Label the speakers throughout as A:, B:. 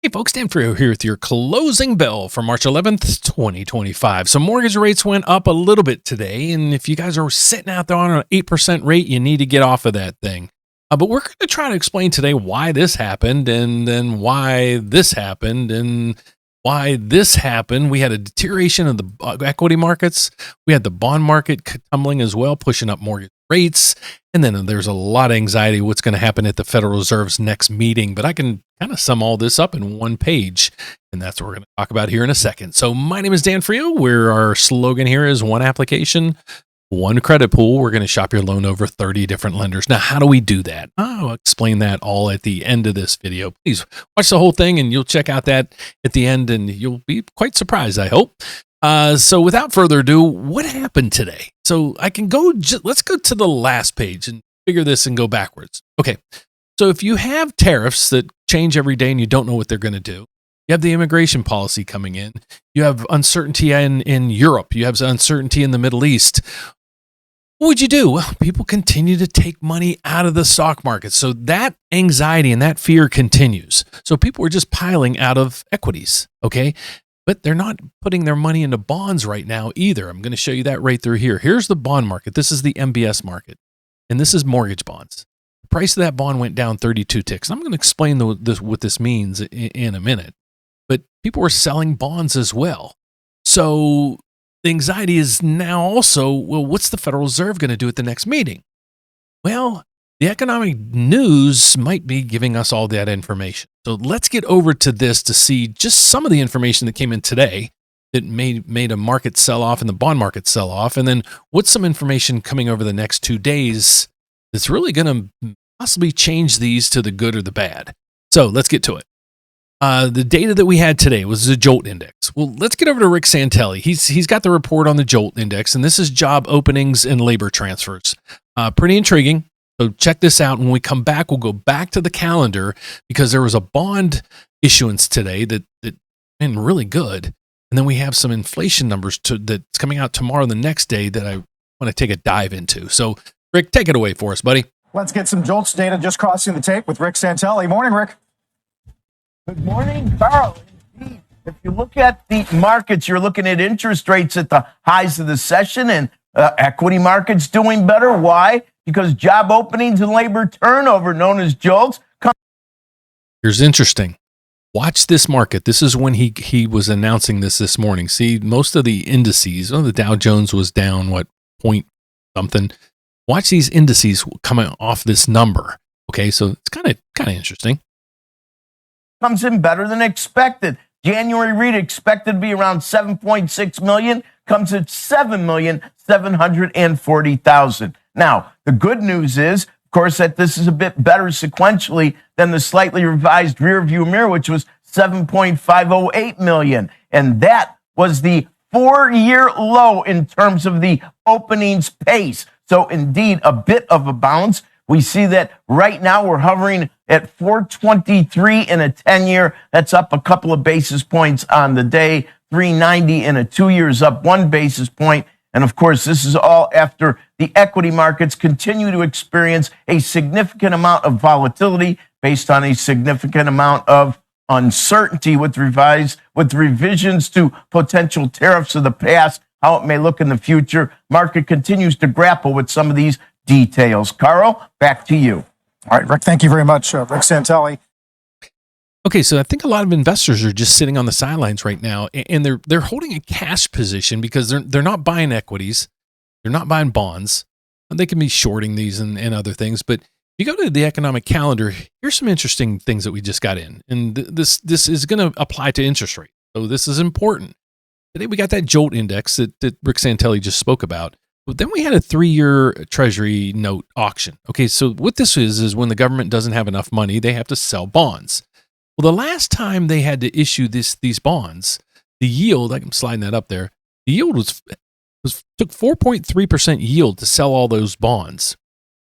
A: Hey folks, Dan Frio here with your closing bell for March 11th, 2025. So mortgage rates went up a little bit today, and if you guys are sitting out there on an 8% rate, you need to get off of that thing. But we're going to try to explain today why this happened, and then why this happened, and why this happened. We had a deterioration of the equity markets. We had the bond market tumbling as well, pushing up mortgage rates. And then there's a lot of anxiety what's going to happen at the Federal Reserve's next meeting. But I can kind of sum all this up in one page, and that's what we're going to talk about here in a second. So my name is Dan Frio, where our slogan here is one application, one credit pool. We're going to shop your loan over 30 different lenders. Now, how do we do that? I'll explain that all at the end of this video. Please watch the whole thing, and you'll check out that at the end, and you'll be quite surprised, I hope. So without further ado, what happened today? So I can go, let's go to the last page and figure this and go backwards. Okay. So if you have tariffs that change every day and you don't know what they're going to do, you have the immigration policy coming in, you have uncertainty in Europe, you have uncertainty in the Middle East. What would you do? Well, people continue to take money out of the stock market. So that anxiety and that fear continues. So people are just piling out of equities. Okay. But they're not putting their money into bonds right now either. I'm going to show you that right through here. Here's the bond market. This is the MBS market. And this is mortgage bonds. The price of that bond went down 32 ticks. I'm going to explain what this means in a minute. But people were selling bonds as well. So the anxiety is now also, well, what's the Federal Reserve going to do at the next meeting? Well, the economic news might be giving us all that information. So let's get over to this to see just some of the information that came in today that made a market sell off and the bond market sell off. And then what's some information coming over the next 2 days that's really going to possibly change these to the good or the bad. So let's get to it. The data that we had today was the JOLT index. Well, let's get over to Rick Santelli. He's got the report on the JOLT index, and this is job openings and labor transfers. Pretty intriguing. So check this out. When we come back, we'll go back to the calendar because there was a bond issuance today that been really good. And then we have some inflation numbers that's coming out tomorrow, the next day, that I want to take a dive into. So Rick, take it away for us, buddy.
B: Let's get some JOLTS data just crossing the tape with Rick Santelli. Morning, Rick.
C: Good morning, Carl. Indeed. If you look at the markets, you're looking at interest rates at the highs of the session and equity markets doing better. Why? Because job openings and labor turnover, known as JOLTS.
A: Here's interesting. Watch this market. This is when he was announcing this morning. See, most of the indices, the Dow Jones was down, point something. Watch these indices coming off this number. Okay, so it's kind of interesting.
C: Comes in better than expected. January read expected to be around 7.6 million, comes at 7,740,000. Now, the good news is, of course, that this is a bit better sequentially than the slightly revised rear view mirror, which was 7.508 million. And that was the 4-year low in terms of the openings pace. So indeed, a bit of a bounce. We see that right now we're hovering at 423 in a 10-year. That's up a couple of basis points on the day. 390 in a 2 years, up 1 basis point. And of course, this is all after the equity markets continue to experience a significant amount of volatility based on a significant amount of uncertainty with revisions to potential tariffs of the past, how it may look in the future. Market continues to grapple with some of these details. Carl, back to you.
B: All right, Rick, thank you very much, Rick Santelli.
A: Okay, so I think a lot of investors are just sitting on the sidelines right now, and they're holding a cash position because they're not buying equities, they're not buying bonds. They can be shorting these and other things, but if you go to the economic calendar, here's some interesting things that we just got in, and this is going to apply to interest rate. So this is important. Today we got that JOLT index that Rick Santelli just spoke about. But then we had a 3-year Treasury note auction. Okay, so what this is when the government doesn't have enough money, they have to sell bonds. Well, the last time they had to issue these bonds, the yield, I'm sliding that up there, the yield took 4.3% yield to sell all those bonds.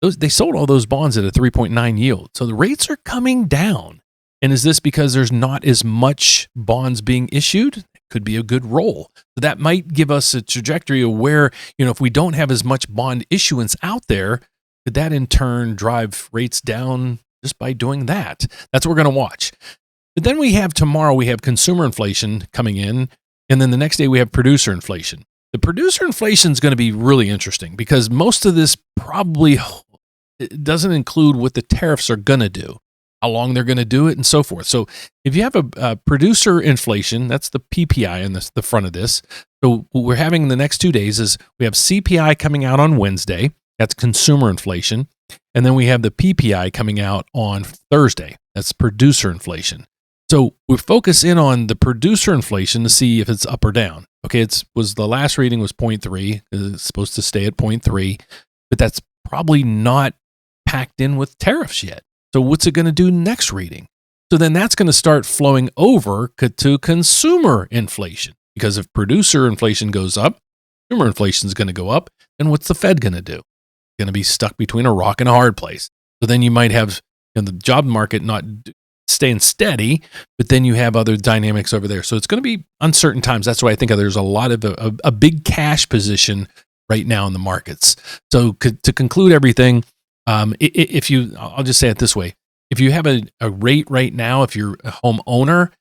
A: They sold all those bonds at a 3.9 yield. So the rates are coming down. And is this because there's not as much bonds being issued? Could be a good roll. So that might give us a trajectory of where, if we don't have as much bond issuance out there, could that in turn drive rates down just by doing that? That's what we're going to watch. But then tomorrow we have consumer inflation coming in, and then the next day we have producer inflation. The producer inflation is going to be really interesting because most of this probably it doesn't include what the tariffs are going to do, how long they're going to do it, and so forth. So if you have a producer inflation, that's the PPI in the front of this. So what we're having in the next 2 days is we have CPI coming out on Wednesday. That's consumer inflation. And then we have the PPI coming out on Thursday. That's producer inflation. So we focus in on the producer inflation to see if it's up or down. Okay, the last reading was 0.3. It's supposed to stay at 0.3, but that's probably not packed in with tariffs yet. So what's it going to do next reading? So then that's going to start flowing over to consumer inflation, because if producer inflation goes up, consumer inflation is going to go up. Then what's the Fed going to do? Going to be stuck between a rock and a hard place. So then you might have the job market not staying steady, but then you have other dynamics over there. So it's going to be uncertain times. That's why I think there's a lot of a big cash position right now in the markets. So to conclude everything, I'll just say it this way. If you have a rate right now, if you're a homeowner,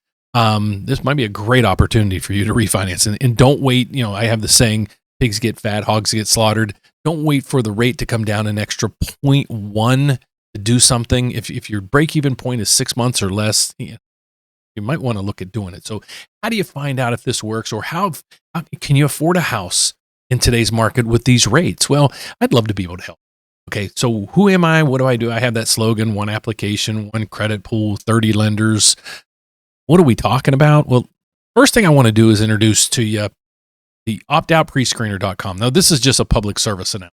A: this might be a great opportunity for you to refinance. And don't wait. I have the saying, pigs get fat, hogs get slaughtered. Don't wait for the rate to come down an extra 0.1 to do something. If your break-even point is 6 months or less, you might want to look at doing it. So how do you find out if this works, or how can you afford a house in today's market with these rates? Well, I'd love to be able to help. Okay, so who am I? What do? I have that slogan, one application, one credit pool, 30 lenders. What are we talking about? Well, first thing I want to do is introduce to you the optoutprescreener.com. Now, this is just a public service announcement.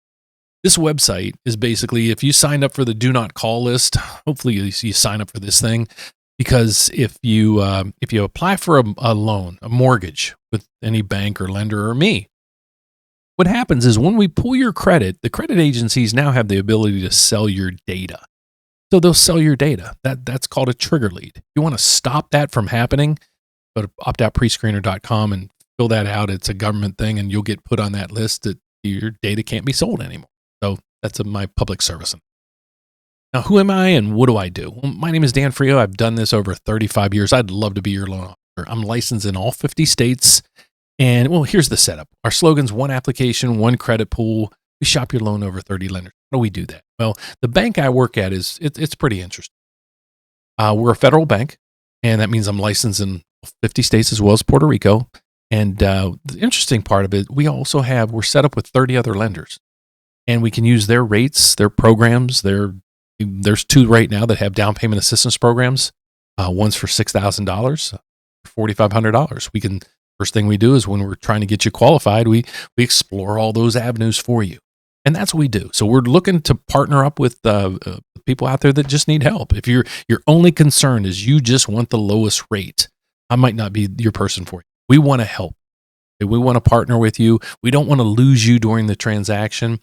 A: This website is basically, if you signed up for the do not call list, hopefully you sign up for this thing, because if you apply for a loan, a mortgage with any bank or lender or me, what happens is when we pull your credit, the credit agencies now have the ability to sell your data. So they'll sell your data. That's called a trigger lead. You want to stop that from happening, go to optoutprescreener.com and fill that out. It's a government thing, and you'll get put on that list that your data can't be sold anymore. So that's my public service. Now, who am I and what do I do? Well, my name is Dan Frio. I've done this over 35 years. I'd love to be your loan officer. I'm licensed in all 50 states. And well, here's the setup. Our slogan's one application, one credit pool. We shop your loan over 30 lenders. How do we do that? Well, the bank I work at it's pretty interesting. We're a federal bank, and that means I'm licensed in 50 states as well as Puerto Rico. And the interesting part of it, we're set up with 30 other lenders, and we can use their rates, their programs. There's 2 right now that have down payment assistance programs. One's for $6,000, $4,500. First thing we do is when we're trying to get you qualified, we explore all those avenues for you. And that's what we do. So we're looking to partner up with people out there that just need help. If your only concern is you just want the lowest rate, I might not be your person for you. We want to help. We want to partner with you. We don't want to lose you during the transaction.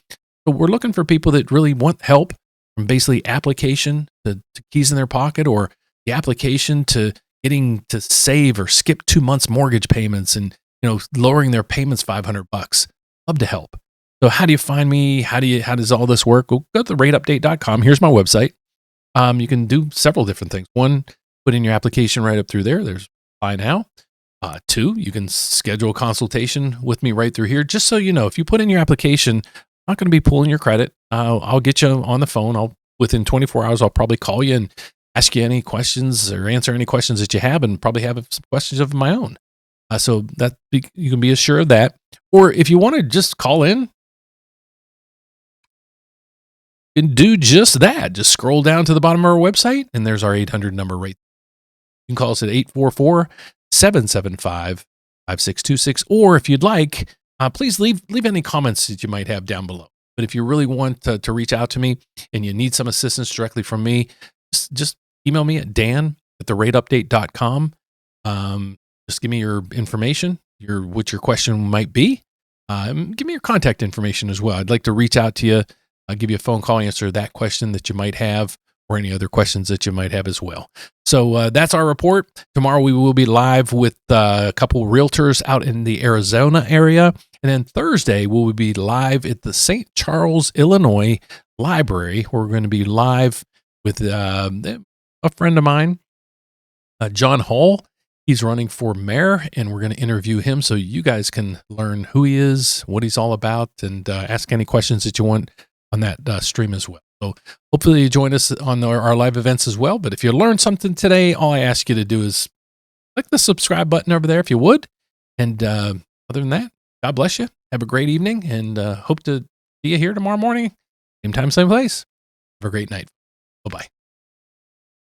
A: But we're looking for people that really want help, from basically application to keys in their pocket, or the application to getting to save or skip 2 months mortgage payments and lowering their payments $500. Love to help. So how do you find me? How does all this work? Well, go to rateupdate.com. Here's my website. You can do several different things. 1, put in your application right up through there. There's apply now. 2, you can schedule a consultation with me right through here. Just so you know, if you put in your application, I'm not going to be pulling your credit. I'll get you on the phone. Within 24 hours, I'll probably call you and ask you any questions or answer any questions that you have, and probably have some questions of my own. So that you can be assured of that. Or if you want to just call in, you can do just that. Just scroll down to the bottom of our website, and there's our 800 number right. You can call us at 844-775-5626. Or if you'd like, please leave any comments that you might have down below. But if you really want to reach out to me and you need some assistance directly from me, just email me at dan@rateupdate.com. Just give me your information, what your question might be. Give me your contact information as well. I'd like to reach out to you. I'll give you a phone call, answer that question that you might have, or any other questions that you might have as well. So that's our report. Tomorrow we will be live with a couple realtors out in the Arizona area. And then Thursday we will be live at the St. Charles, Illinois Library. We're going to be live with a friend of mine John Hall. He's running for mayor, and we're going to interview him so you guys can learn who he is, what he's all about, and ask any questions that you want on that stream as well. So hopefully you join us on our live events as well. But if you learned something today, all I ask you to do is click the subscribe button over there if you would. And other than that, God bless you. Have a great evening, and hope to see you here tomorrow morning. Same time, same place. Have a great night. Bye-bye.